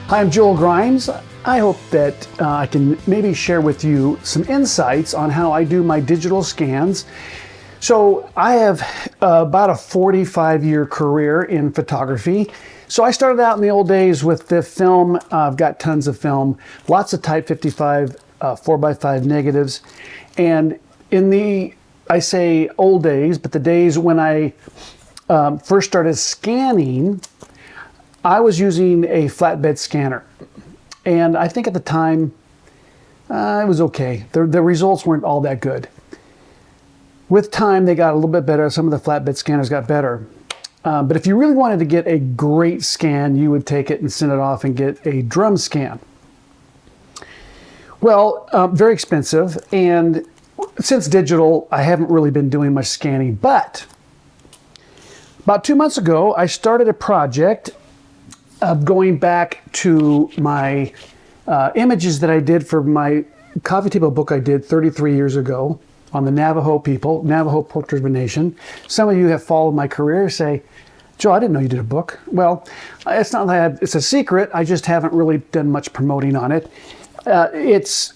Hi, I'm Joel Grimes. I hope that I can maybe share with you some insights on how I do my digital scans. So I have about a 45-year career in photography. So I started out in the old days with the film. I've got tons of film, lots of Type 55 4x5 negatives. And in the, I say old days, but the days when I first started scanning, I was using a flatbed scanner. And I think at the time, it was okay. The results weren't all that good. With time, they got a little bit better. Some of the flatbed scanners got better. But if you really wanted to get a great scan, you would take it and send it off and get a drum scan. Well, very expensive. And since digital, I haven't really been doing much scanning. But about 2 months ago, I started a project of going back to my images that I did for my coffee table book I did 33 years ago on the Navajo people, Navajo Project of a Nation. Some of you have followed my career say, Joe, I didn't know you did a book. Well, it's not that it's a secret. I just haven't really done much promoting on it. Well, it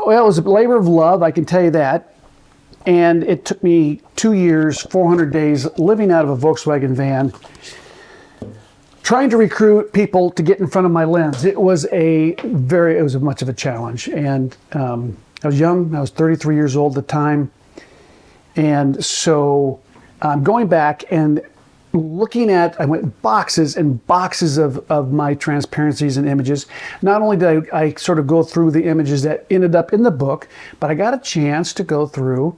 was a labor of love, I can tell you that. And it took me 2 years, 400 days living out of a Volkswagen van, trying to recruit people to get in front of my lens. It was much of a challenge. And I was young, I was 33 years old at the time. And so I'm going back and looking at, I went boxes and boxes of my transparencies and images. Not only did I sort of go through the images that ended up in the book, but I got a chance to go through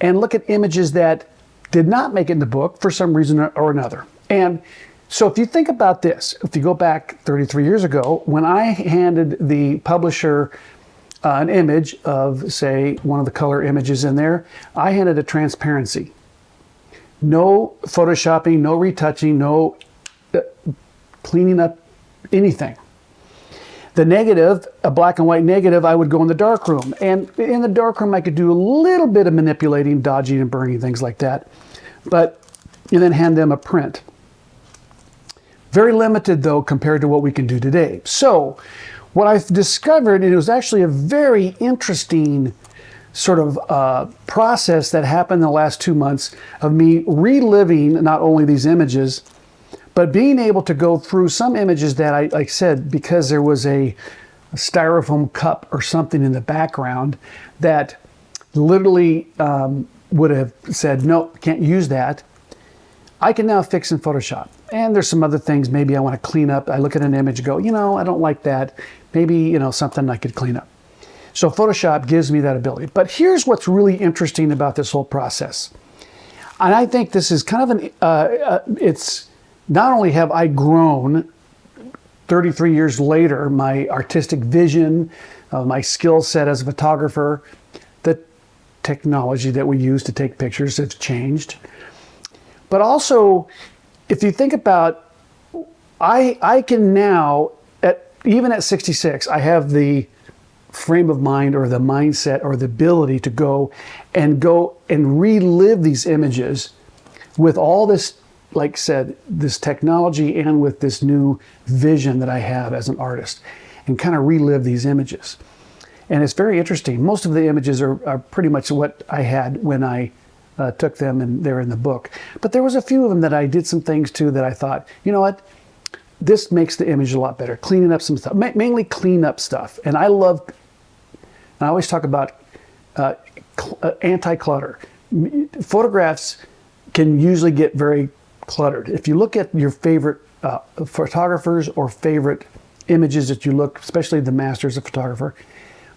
and look at images that did not make it in the book for some reason or another. And so if you think about this, if you go back 33 years ago, when I handed the publisher an image of, say, one of the color images in there, I handed a transparency. No photoshopping, no retouching, no cleaning up anything. The negative, a black and white negative, I would go in the darkroom. And in the darkroom, I could do a little bit of manipulating, dodging, and burning, things like that. But you then hand them a print. Very limited, though, compared to what we can do today. So what I've discovered, and it was actually a very interesting sort of process that happened in the last 2 months of me reliving not only these images, but being able to go through some images that I, like I said, because there was a styrofoam cup or something in the background that literally would have said, no, can't use that. I can now fix in Photoshop. And there's some other things maybe I want to clean up. I look at an image and go, I don't like that. Maybe, something I could clean up. So Photoshop gives me that ability. But here's what's really interesting about this whole process. And I think this is kind of it's not only have I grown 33 years later, my artistic vision, my skill set as a photographer, the technology that we use to take pictures has changed. But also, if you think about, I can now, even at 66, I have the frame of mind or the mindset or the ability to go and relive these images with all this, like I said, this technology and with this new vision that I have as an artist, and kind of relive these images. And it's very interesting. Most of the images are pretty much what I had when I took them, and they're in the book. But there was a few of them that I did some things to that I thought, you know what? This makes the image a lot better. Cleaning up some stuff, mainly clean up stuff. And I always talk about anti-clutter. Photographs can usually get very cluttered. If you look at your favorite photographers or favorite images that you look, especially the masters of photographer,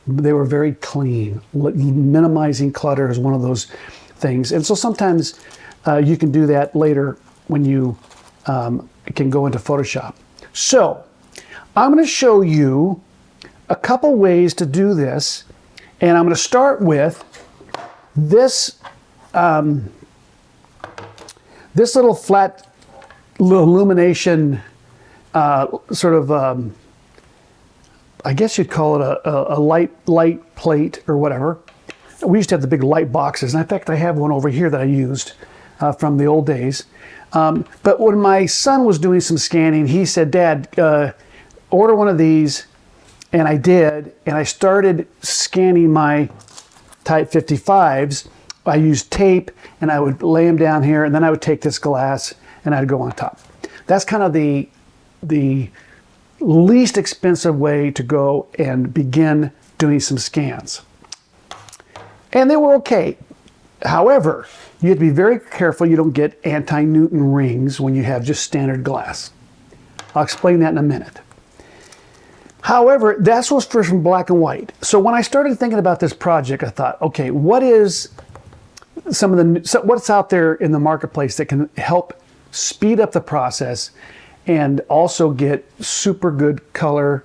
they were very clean. Minimizing clutter is one of those things. And so sometimes you can do that later when you can go into Photoshop. So I'm going to show you a couple ways to do this. And I'm going to start with this, this little flat illumination sort of, I guess you'd call it a light plate or whatever. We used to have the big light boxes. And in fact, I have one over here that I used from the old days. But when my son was doing some scanning, he said, Dad, order one of these. And I did, and I started scanning my Type 55s. I used tape, and I would lay them down here, and then I would take this glass, and I'd go on top. That's kind of the least expensive way to go and begin doing some scans. And they were okay. However, you have to be very careful you don't get anti-Newton rings when you have just standard glass. I'll explain that in a minute. However, that's what's first from black and white. So when I started thinking about this project, I thought, okay, what is what's out there in the marketplace that can help speed up the process and also get super good color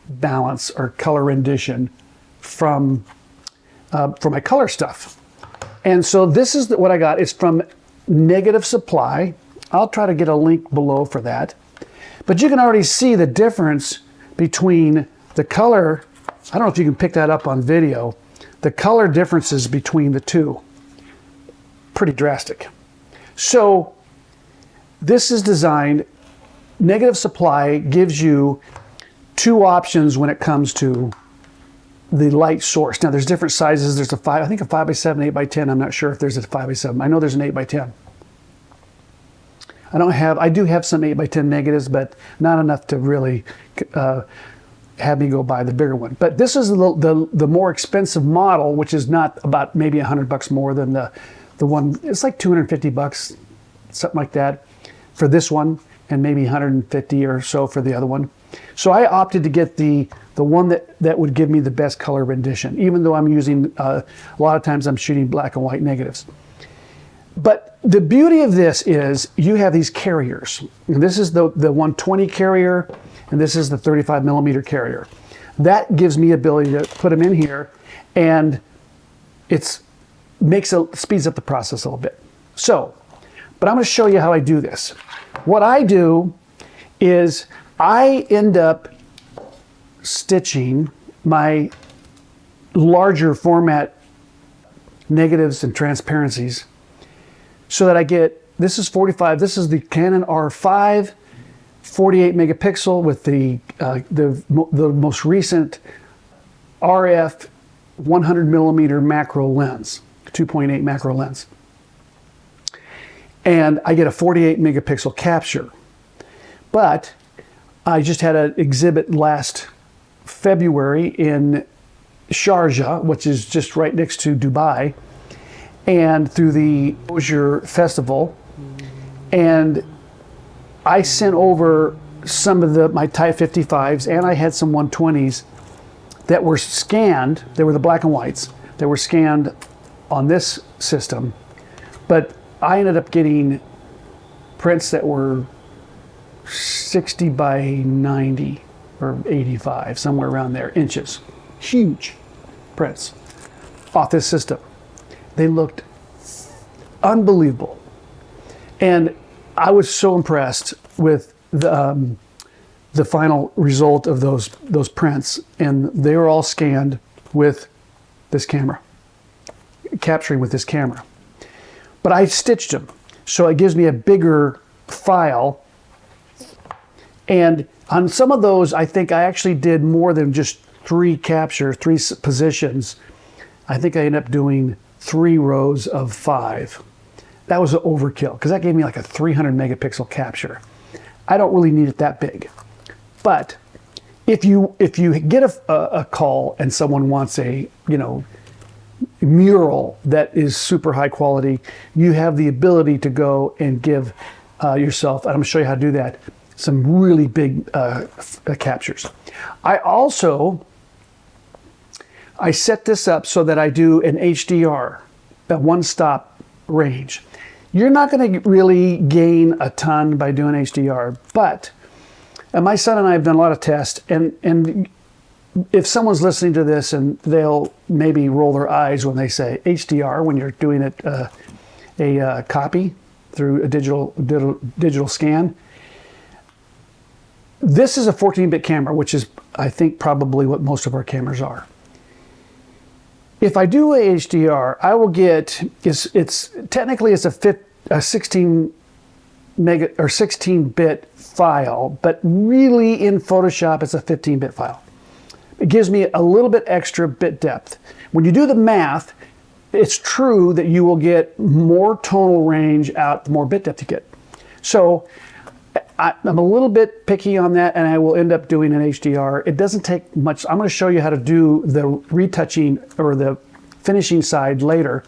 balance or color rendition from my color stuff. And so this is what I got. It's from Negative Supply. I'll try to get a link below for that. But you can already see the difference between the color. I don't know if you can pick that up on video. The color differences between the two, pretty drastic. So this is designed, Negative Supply gives you two options when it comes to the light source. Now there's different sizes. There's I think a 5x7, 8x10. I'm not sure if there's a 5x7. I know there's an 8x10. I do have some 8x10 negatives, but not enough to really have me go buy the bigger one. But this is the more expensive model, which is not about maybe $100 more than the one. It's like $250, something like that, for this one, and maybe $150 or so for the other one. So I opted to get the one that would give me the best color rendition, even though I'm using a lot of times I'm shooting black and white negatives. But the beauty of this is you have these carriers. And this is the 120 carrier, and this is the 35 millimeter carrier. That gives me ability to put them in here, and speeds up the process a little bit. So, but I'm going to show you how I do this. What I do is I end up stitching my larger format negatives and transparencies so that I get, this is 45, this is the Canon R5, 48 megapixel with the most recent RF 100 millimeter macro lens, 2.8 macro lens. And I get a 48 megapixel capture. But I just had an exhibit last February in Sharjah, which is just right next to Dubai, and through the Exposure Festival. And I sent over some of my Type 55s, and I had some 120s that were scanned. They were the black and whites that were scanned on this system. But I ended up getting prints that were 60 by 90 or 85, somewhere around there, inches. Huge prints off this system. They looked unbelievable. And I was so impressed with the final result of those prints, and they were all scanned with this camera, capturing with this camera. But I stitched them, so it gives me a bigger file. And on some of those, I think I actually did more than just three positions. I think I ended up doing 3 rows of 5. That was an overkill, because that gave me like a 300 megapixel capture. I don't really need it that big. But if you get a call and someone wants a mural that is super high quality, you have the ability to go and give yourself, and I'm going to show you how to do that, some really big captures. I set this up so that I do an HDR, a one-stop range. You're not going to really gain a ton by doing HDR, but my son and I have done a lot of tests, and if someone's listening to this and they'll maybe roll their eyes when they say HDR when you're doing it a copy through a digital scan. This is a 14-bit camera, which is, I think, probably what most of our cameras are. If I do a HDR, I will get, technically it's a 16 mega or 16-bit file, but really in Photoshop it's a 15-bit file. It gives me a little bit extra bit depth. When you do the math, it's true that you will get more tonal range out the more bit depth you get. So I'm a little bit picky on that, and I will end up doing an HDR. It doesn't take much. I'm going to show you how to do the retouching or the finishing side later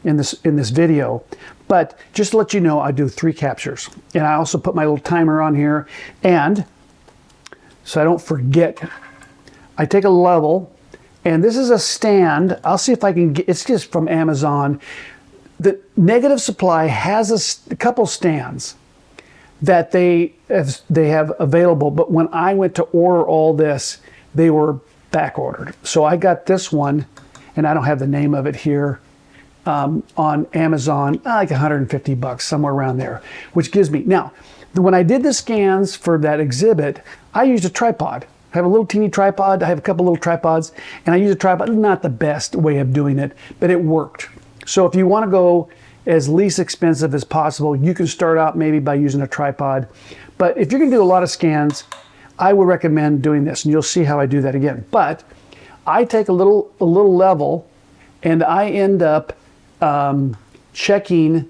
in this video. But just to let you know, I do 3 captures. And I also put my little timer on here. And so I don't forget, I take a level, and this is a stand. I'll see if I can get, it's just from Amazon. The Negative Supply has a couple stands that they have available, but when I went to order all this, they were back ordered. So I got this one, and I don't have the name of it here, on Amazon, like 150 bucks, somewhere around there, which gives me, now, when I did the scans for that exhibit, I used a tripod. I have a little teeny tripod. I have a couple little tripods, and I use a tripod. Not the best way of doing it, but it worked. So if you want to go as least expensive as possible, you can start out maybe by using a tripod. But if you're going to do a lot of scans, I would recommend doing this, and you'll see how I do that again. But I take a little level, and I end up checking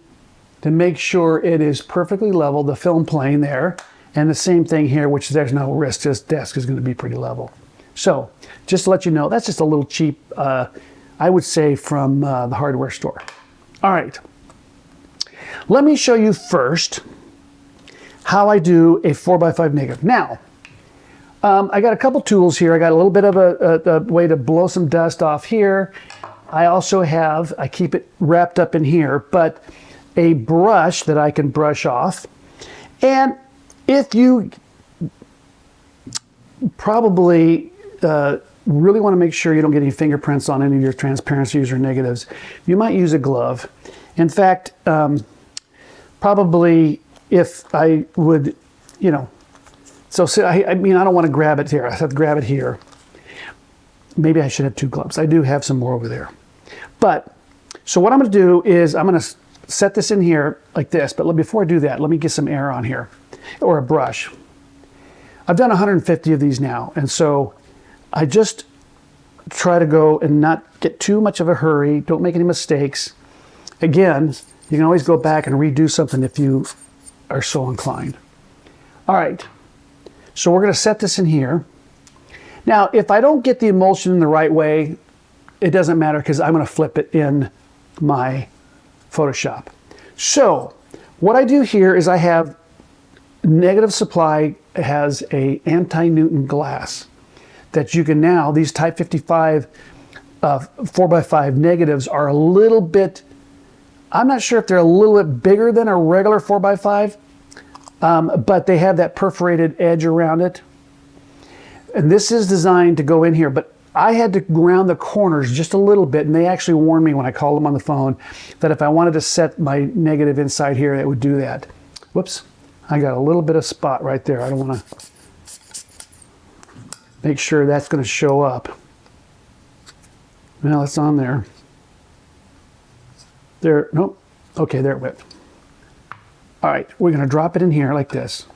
to make sure it is perfectly level, the film plane there. And the same thing here, which there's no risk, this desk is going to be pretty level. So just to let you know, that's just a little cheap, I would say, from the hardware store. All right, let me show you first how I do a 4x5 negative. Now, I got a couple tools here. I got a little bit of a way to blow some dust off here. I also have, I keep it wrapped up in here, but a brush that I can brush off. And if you probably really want to make sure you don't get any fingerprints on any of your transparencies or negatives, you might use a glove. In fact, probably if I would, you know, so I mean, I don't want to grab it here. I have to grab it here. Maybe I should have 2 gloves. I do have some more over there. But, so what I'm going to do is I'm going to set this in here like this. But before I do that, let me get some air on here, or a brush. I've done 150 of these now, and so I just try to go and not get too much of a hurry. Don't make any mistakes. Again, you can always go back and redo something if you are so inclined. All right, so we're going to set this in here. Now, if I don't get the emulsion in the right way, it doesn't matter, because I'm going to flip it in my Photoshop. So what I do here is I have Negative Supply has a anti-Newton glass that you can now, these Type 55 4x5 negatives are a little bit, I'm not sure if they're a little bit bigger than a regular 4x5, but they have that perforated edge around it. And this is designed to go in here, but I had to round the corners just a little bit, and they actually warned me when I called them on the phone that if I wanted to set my negative inside here, it would do that. Whoops, I got a little bit of spot right there. I don't want to make sure that's going to show up. Well, it's on there. There, nope. Okay, there it went. All right, we're going to drop it in here like this.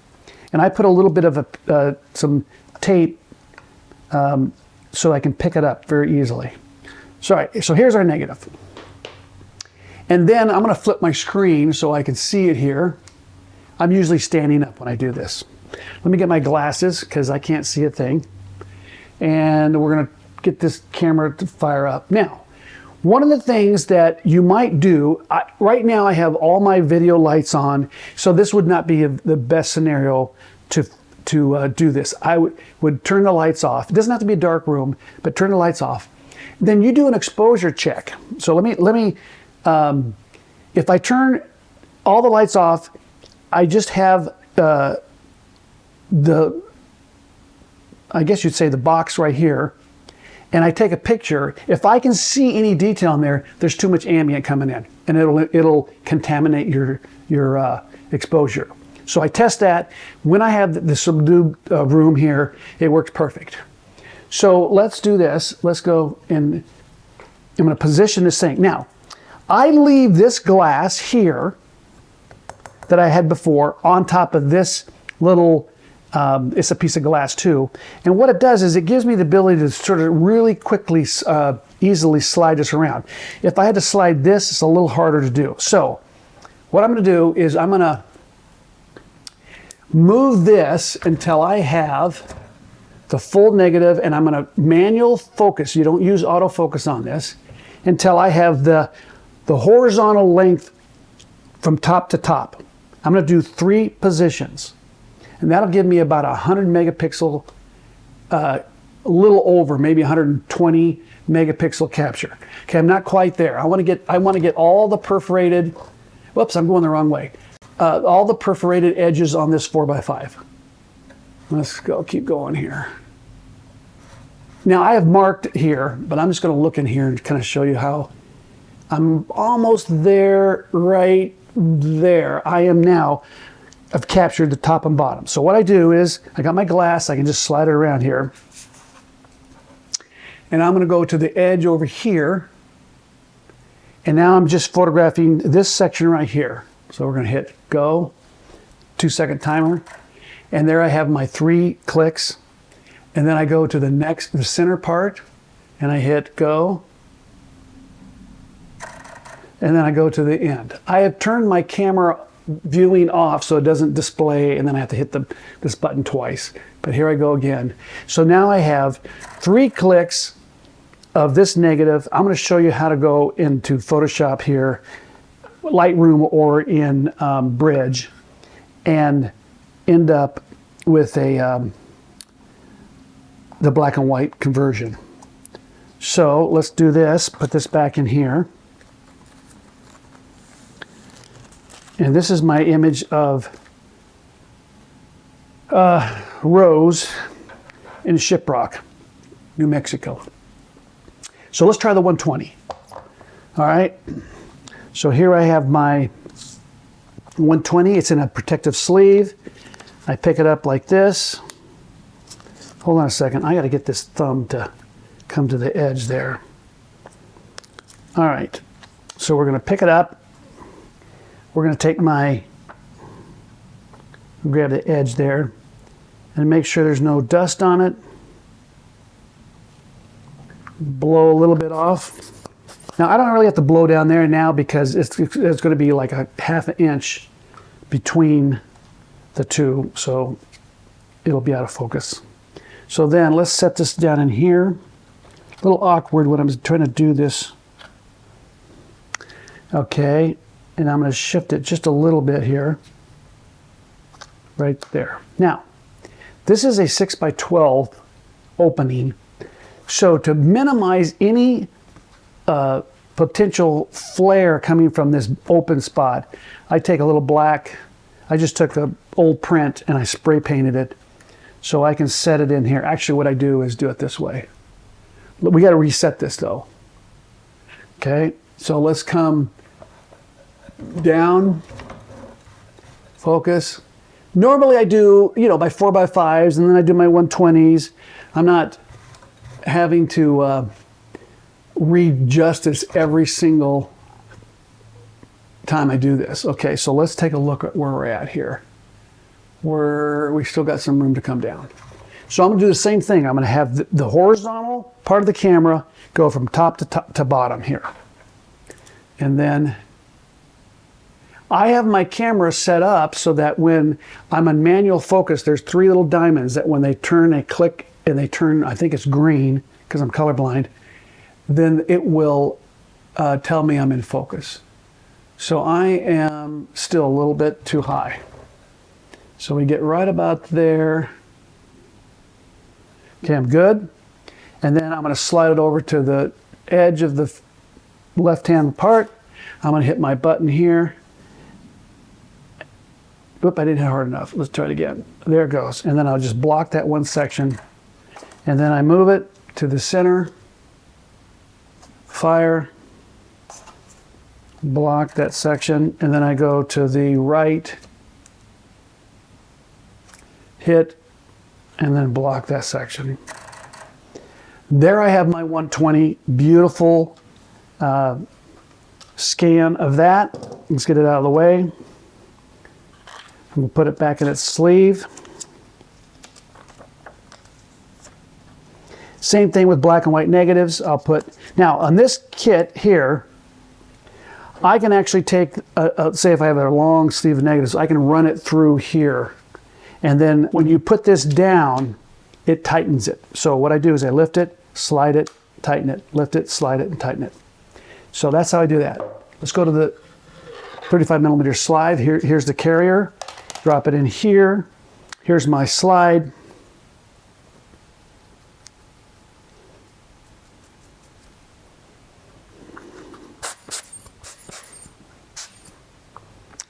And I put a little bit of some tape so I can pick it up very easily. So here's our negative. And then I'm going to flip my screen so I can see it here. I'm usually standing up when I do this. Let me get my glasses because I can't see a thing. And we're going to get this camera to fire up. Now, one of the things that you might do, right now I have all my video lights on, so this would not be the best scenario to do this. I would turn the lights off. It doesn't have to be a dark room, but turn the lights off. Then you do an exposure check. So let me if I turn all the lights off, I just have I guess you'd say the box right here, and I take a picture. If I can see any detail in there, there's too much ambient coming in, and it'll contaminate your exposure. So I test that. When I have the subdued room here, it works perfect. So let's do this. Let's go, and I'm going to position this thing. Now, I leave this glass here that I had before on top of this little, it's a piece of glass too. And what it does is it gives me the ability to sort of really quickly, easily slide this around. If I had to slide this, it's a little harder to do. So what I'm going to do is I'm going to move this until I have the full negative, and I'm going to manual focus. You don't use autofocus on this until I have the horizontal length from top to top. I'm going to do 3 positions, and that'll give me about 100 megapixel, a little over, maybe 120 megapixel capture. Okay, I'm not quite there. I want to get all the perforated. Whoops, I'm going the wrong way. All the perforated edges on this 4x5. Let's go, keep going here. Now I have marked here, but I'm just going to look in here and kind of show you how I'm almost there, right there. I am now, I've captured the top and bottom. So what I do is, I got my glass, I can just slide it around here. And I'm going to go to the edge over here. And now I'm just photographing this section right here. So we're going to hit go, 2-second timer. And there I have my 3 clicks. And then I go to the center part, and I hit go. And then I go to the end. I have turned my camera viewing off so it doesn't display, and then I have to hit this button twice. But here I go again. So now I have 3 clicks of this negative. I'm going to show you how to go into Photoshop here, Lightroom, or in Bridge, and end up with the black and white conversion. So let's do this, put this back in here. And this is my image of Rose in Shiprock, New Mexico. So let's try the 120. All right. So here I have my 120. It's in a protective sleeve. I pick it up like this. Hold on a second. I got to get this thumb to come to the edge there. All right. So we're going to pick it up. We're going to take grab the edge there and make sure there's no dust on it. Blow a little bit off. Now I don't really have to blow down there now because it's going to be like a ½ inch between the two, so it'll be out of focus. So then let's set this down in here. A little awkward when I'm trying to do this. Okay, and I'm going to shift it just a little bit here. Right there. Now, this is a 6x12 opening. So to minimize any potential flare coming from this open spot, I take a little black, I just took an old print and I spray painted it so I can set it in here. Actually, what I do is do it this way. We got to reset this though. Okay, so let's come down, focus. Normally I do, by 4x5s, and then I do my 120s. I'm not having to readjust this every single time I do this. Okay, so let's take a look at where we're at here. We still got some room to come down. So I'm going to do the same thing. I'm going to have the horizontal part of the camera go from top to bottom here. And then I have my camera set up so that when I'm on manual focus, there's 3 little diamonds that when they turn, they click and they turn, I think it's green because I'm colorblind, then it will tell me I'm in focus. So I am still a little bit too high. So we get right about there. Okay, I'm good. And then I'm going to slide it over to the edge of the left-hand part. I'm going to hit my button here. Oop, I didn't hit hard enough. Let's try it again. There it goes. And then I'll just block that one section. And then I move it to the center. Fire. Block that section. And then I go to the right. Hit. And then block that section. There I have my 120. Beautiful scan of that. Let's get it out of the way. We'll put it back in its sleeve. Same thing with black and white negatives. I'll put, now on this kit here, I can actually take, say if I have a long sleeve of negatives, I can run it through here. And then when you put this down, it tightens it. So what I do is I lift it, slide it, tighten it, lift it, slide it, and tighten it. So that's how I do that. Let's go to the 35mm slide. Here's the carrier. Drop it in here. Here's my slide.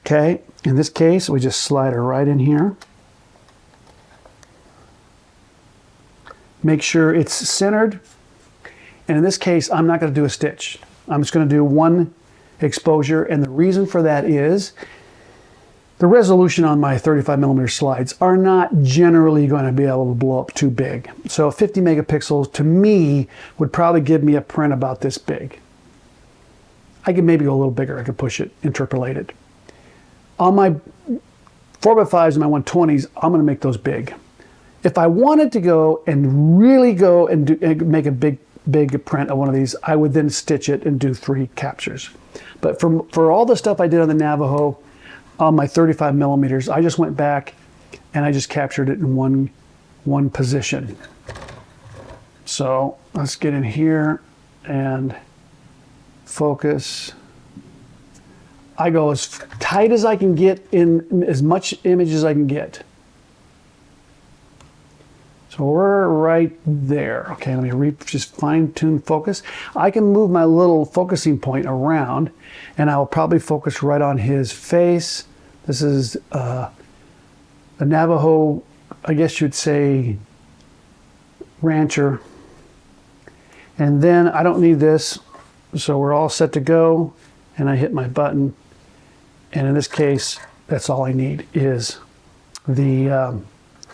Okay, in this case, we just slide her right in here. Make sure it's centered. And in this case, I'm not going to do a stitch. I'm just going to do one exposure. And the reason for that is the resolution on my 35mm slides are not generally going to be able to blow up too big. So 50 megapixels to me would probably give me a print about this big. I could maybe go a little bigger. I could push it, interpolate it. On my 4x5s and my 120s, I'm going to make those big. If I wanted to go and really go and make a big print of one of these, I would then stitch it and do 3 captures. But for all the stuff I did on the Navajo, on my 35mm, I just went back and I just captured it in one position. So let's get in here and focus. I go as tight as I can get in as much image as I can get. So we're right there. Okay, let me just fine-tune focus. I can move my little focusing point around, and I will probably focus right on his face. This is a Navajo, I guess you'd say, rancher. And then I don't need this, so we're all set to go, and I hit my button. And in this case, that's all I need is the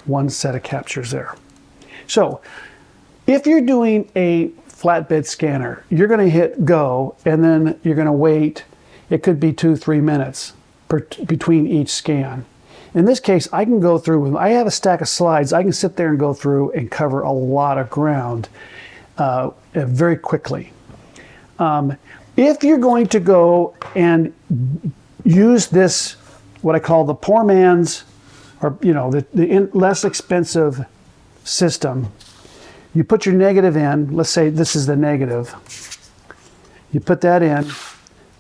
one set of captures there. So if you're doing a flatbed scanner, you're going to hit go and then you're going to wait. It could be 2-3 minutes between each scan. In this case, I can go through, I have a stack of slides. I can sit there and go through and cover a lot of ground very quickly. If you're going to go and use this, what I call the poor man's, or the less expensive system, you put your negative in. Let's say this is the negative. You put that in,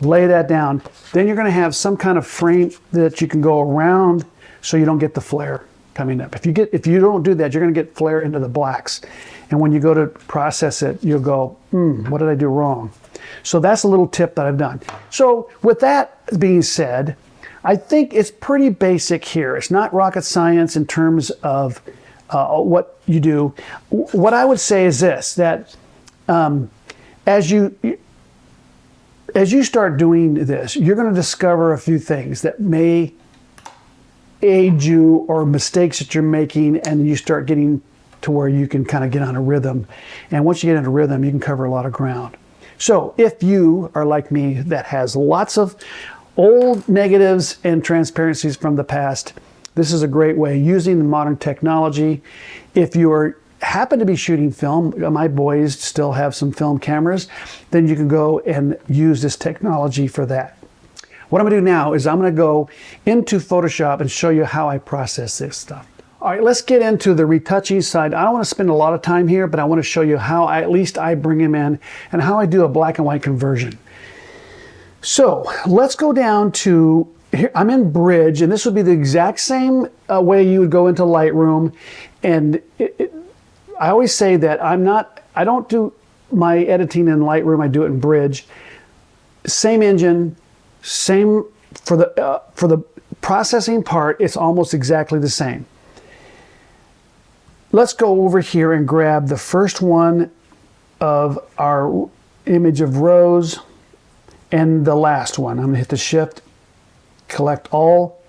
lay that down. Then you're going to have some kind of frame that you can go around so you don't get the flare coming up. If you don't do that, you're going to get flare into the blacks. And when you go to process it, you'll go, what did I do wrong? So that's a little tip that I've done. So with that being said, I think it's pretty basic here. It's not rocket science in terms of what you do. What I would say is this, that as you start doing this, you're going to discover a few things that may aid you, or mistakes that you're making, and you start getting to where you can kind of get on a rhythm. And once you get into rhythm, you can cover a lot of ground. So if you are like me, that has lots of old negatives and transparencies from the past, this is a great way using the modern technology. If you happen to be shooting film, my boys still have some film cameras, then you can go and use this technology for that. What I'm going to do now is I'm going to go into Photoshop and show you how I process this stuff. All right, let's get into the retouching side. I don't want to spend a lot of time here, but I want to show you how at least I bring him in and how I do a black and white conversion. So let's go down to here. I'm in Bridge, and this would be the exact same way you would go into Lightroom. And I always say that I don't do my editing in Lightroom. I do it in Bridge. Same engine, same for the processing part. It's almost exactly the same. Let's go over here and grab the first one of our image of Rose and the last one. I'm going to hit the shift, collect all.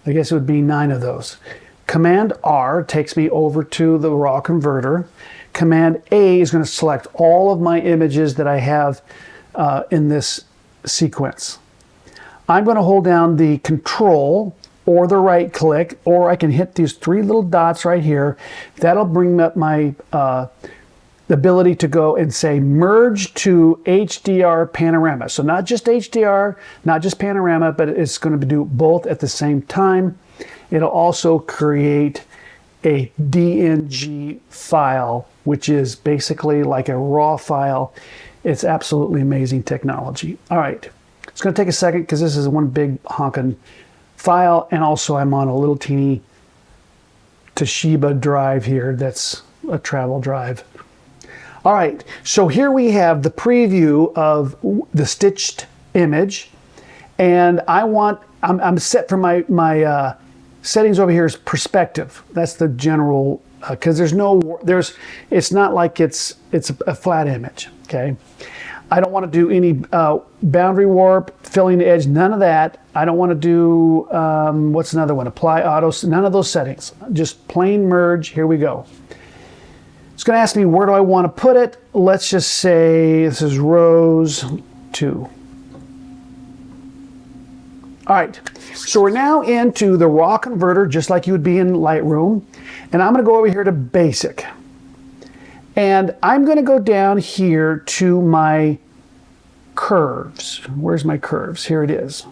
I guess it would be 9 of those. Command R takes me over to the raw converter. Command A is going to select all of my images that I have in this sequence. I'm going to hold down the Control or the right click, or I can hit these three little dots right here. That'll bring up my the ability to go and say merge to HDR panorama. So not just HDR, not just panorama, but it's going to do both at the same time. It'll also create a DNG file, which is basically like a raw file. It's absolutely amazing technology. All right, it's going to take a second because this is one big honking file, and also I'm on a little teeny Toshiba drive here that's a travel drive. All right, so here we have the preview of the stitched image, and I'm set for my settings over here is perspective. That's the general, because it's not like it's a flat image, okay? I don't want to do any boundary warp, filling the edge, none of that. I don't want to do, what's another one? Apply auto, none of those settings. Just plain merge, here we go. It's going to ask me where do I want to put it. Let's just say this is rows 2. All right, so we're now into the raw converter, just like you would be in Lightroom. And I'm going to go over here to basic. And I'm going to go down here to my curves. Where's my curves? Here it is.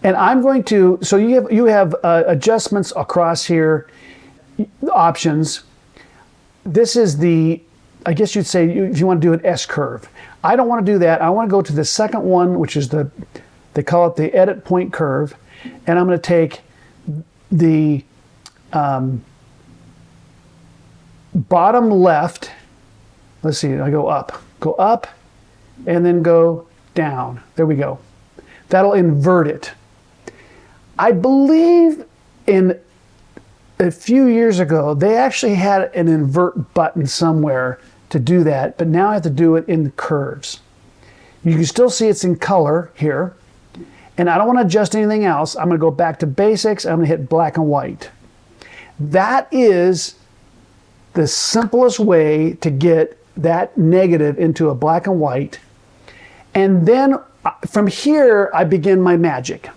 And I'm going to, so you have adjustments across here, options. This is the, I guess you'd say if you want to do an S curve. I don't want to do that. I want to go to the second one, which is they call it the edit point curve. And I'm going to take the bottom left. Let's see, I go up, and then go down. There we go. That'll invert it. I believe in a few years ago, they actually had an invert button somewhere to do that, but now I have to do it in the curves. You can still see it's in color here, and I don't want to adjust anything else. I'm going to go back to basics. I'm going to hit black and white. That is the simplest way to get that negative into a black and white. And then from here, I begin my magic.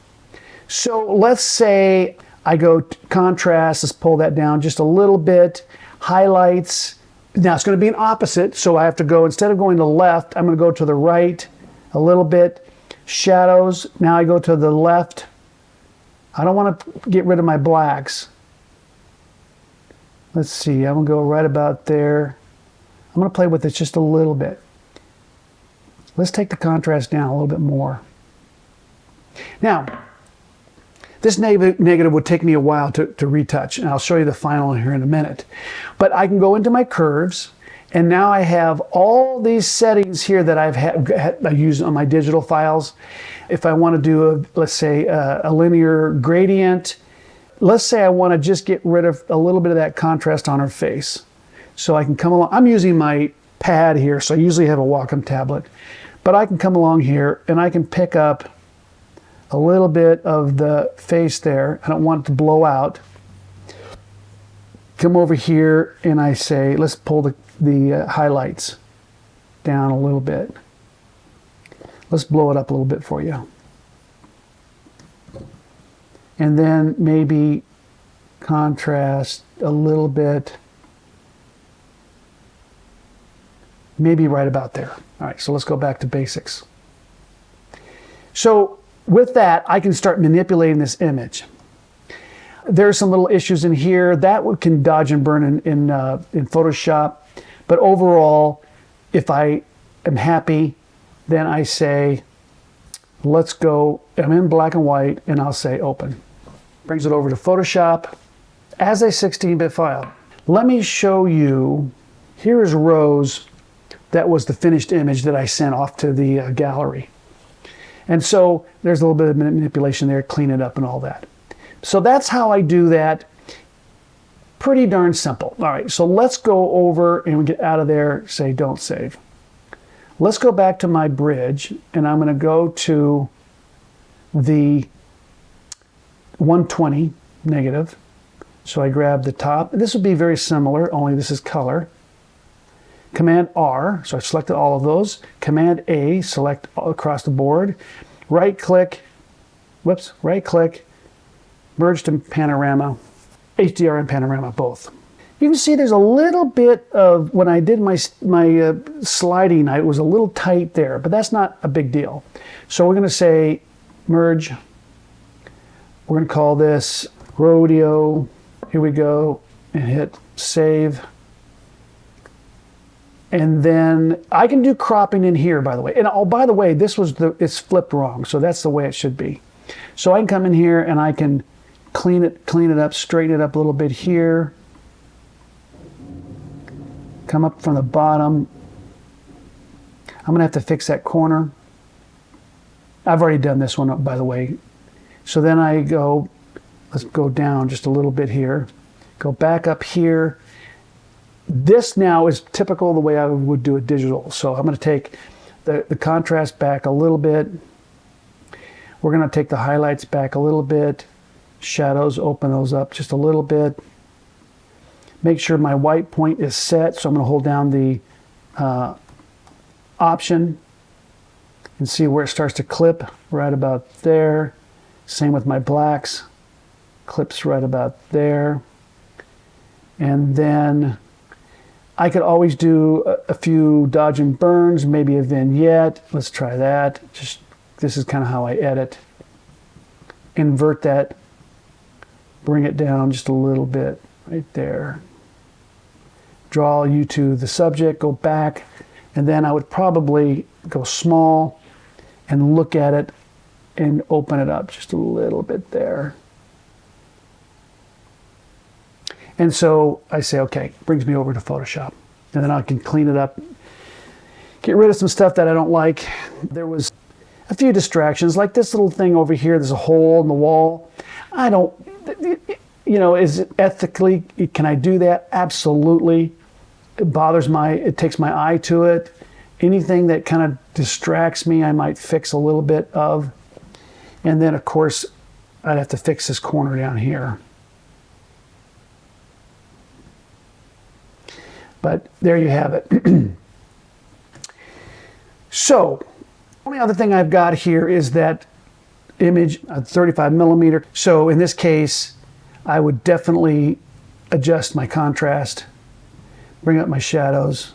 So let's say I go to contrast, let's pull that down just a little bit, highlights. Now it's going to be an opposite, so I have to go, instead of going to the left, I'm going to go to the right a little bit. Shadows, now I go to the left. I don't want to get rid of my blacks. Let's see, I'm going to go right about there. I'm going to play with this just a little bit. Let's take the contrast down a little bit more. Now, this negative would take me a while to retouch, and I'll show you the final here in a minute. But I can go into my curves, and now I have all these settings here that I use on my digital files. If I want to do, let's say, a linear gradient, let's say I want to just get rid of a little bit of that contrast on her face. So I can come along, I'm using my pad here, so I usually have a Wacom tablet, but I can come along here and I can pick up a little bit of the face there. I don't want it to blow out. Come over here and I say, let's pull the highlights down a little bit. Let's blow it up a little bit for you. And then maybe contrast a little bit. Maybe right about there. All right, so let's go back to basics. So with that, I can start manipulating this image. There's some little issues in here that can dodge and burn in Photoshop. But overall, if I am happy, then I say, let's go. I'm in black and white, and I'll say open. Brings it over to Photoshop as a 16-bit file. Let me show you. Here is rows. That was the finished image that I sent off to the gallery. And so there's a little bit of manipulation there, clean it up and all that. So that's how I do that. Pretty darn simple. All right, so let's go over and we get out of there, say don't save. Let's go back to my bridge, and I'm going to go to the 120 negative. So I grab the top. This would be very similar, only this is color. Command R, so I've selected all of those. Command A, select across the board. Right click, whoops, right click, merge to panorama, HDR and panorama both. You can see there's a little bit of, when I did my sliding, it was a little tight there, but that's not a big deal. So we're going to say merge. We're going to call this rodeo. Here we go, and hit save. And then I can do cropping in here, by the way. And oh, by the way, it's flipped wrong, so that's the way it should be. So I can come in here and I can clean it up, straighten it up a little bit here. Come up from the bottom. I'm going to have to fix that corner. I've already done this one, by the way. So then I go, let's go down just a little bit here. Go back up here. This now is typical the way I would do it digital. So I'm going to take the contrast back a little bit. We're going to take the highlights back a little bit. Shadows, open those up just a little bit. Make sure my white point is set, so I'm going to hold down the option and see where it starts to clip, right about there. Same with my blacks, clips right about there. And then I could always do a few dodge and burns, maybe a vignette. Let's try that. This is kind of how I edit. Invert that, bring it down just a little bit right there. Draw you to the subject, go back, and then I would probably go small and look at it and open it up just a little bit there. And so I say, okay, brings me over to Photoshop. And then I can clean it up, get rid of some stuff that I don't like. There was a few distractions, like this little thing over here, there's a hole in the wall. I don't, you know, is it ethically, can I do that? Absolutely. It takes my eye to it. Anything that kind of distracts me, I might fix a little bit of. And then of course, I'd have to fix this corner down here. But there you have it. So, the only other thing I've got here is that image, 35 millimeter. So in this case, I would definitely adjust my contrast, bring up my shadows,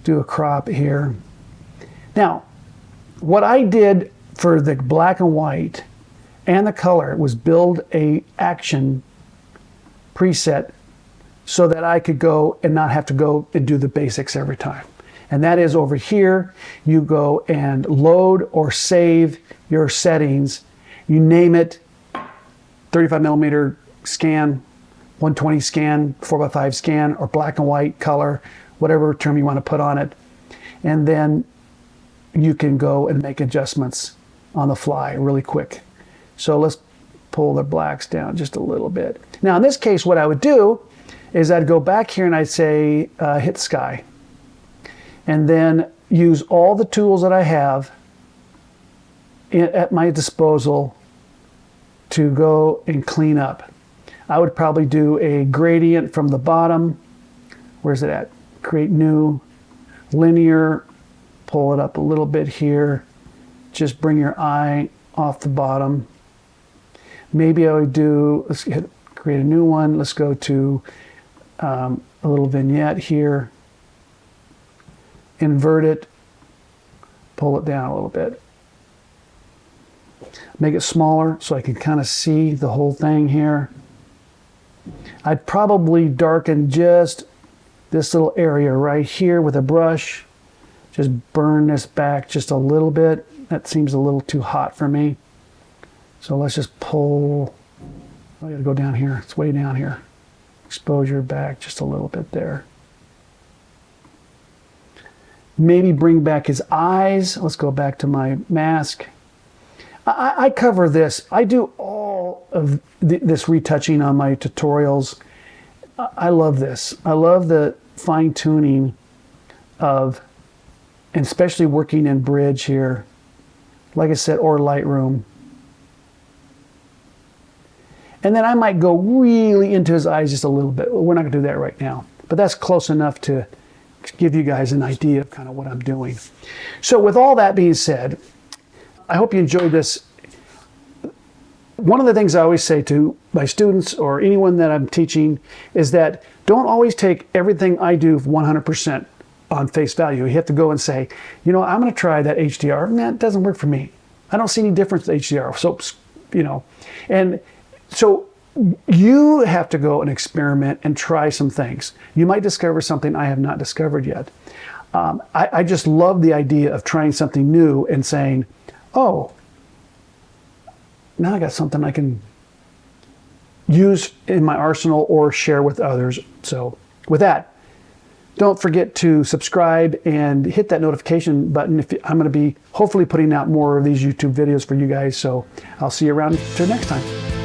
do a crop here. Now, what I did for the black and white and the color was build a action preset so that I could go and not have to go and do the basics every time. And that is over here, you go and load or save your settings. You name it, 35 millimeter scan, 120 scan, 4x5 scan, or black and white color, whatever term you want to put on it. And then you can go and make adjustments on the fly really quick. So let's pull the blacks down just a little bit. Now in this case, what I would do is I'd go back here and I'd say hit sky. And then use all the tools that I have at my disposal to go and clean up. I would probably do a gradient from the bottom. Where's it at? Create new, linear, pull it up a little bit here. Just bring your eye off the bottom. Maybe I would do, let's create a new one. Let's go to a little vignette here. Invert it, pull it down a little bit. Make it smaller so I can kind of see the whole thing here. I'd probably darken just this little area right here with a brush. Just burn this back just a little bit. That seems a little too hot for me. So let's just pull, I gotta go down here, it's way down here. Exposure back just a little bit there. Maybe bring back his eyes. Let's go back to my mask. I cover this. I do all of this retouching on my tutorials. I love this. I love the fine tuning of, and especially working in Bridge here, like I said, or Lightroom. And then I might go really into his eyes just a little bit. We're not gonna do that right now, but that's close enough to give you guys an idea of kind of what I'm doing. So with all that being said, I hope you enjoyed this One of the things I always say to my students or anyone that I'm teaching is that don't always take everything I do 100% on face value. You have to go and say, you know, I'm going to try that HDR. Nah, it doesn't work for me. I don't see any difference in HDR. So, you know, and so you have to go and experiment and try some things. You might discover something I have not discovered yet. I just love the idea of trying something new and saying, oh, now I got something I can use in my arsenal or share with others. So with that, don't forget to subscribe and hit that notification button. I'm going to be hopefully putting out more of these YouTube videos for you guys. So I'll see you around till next time.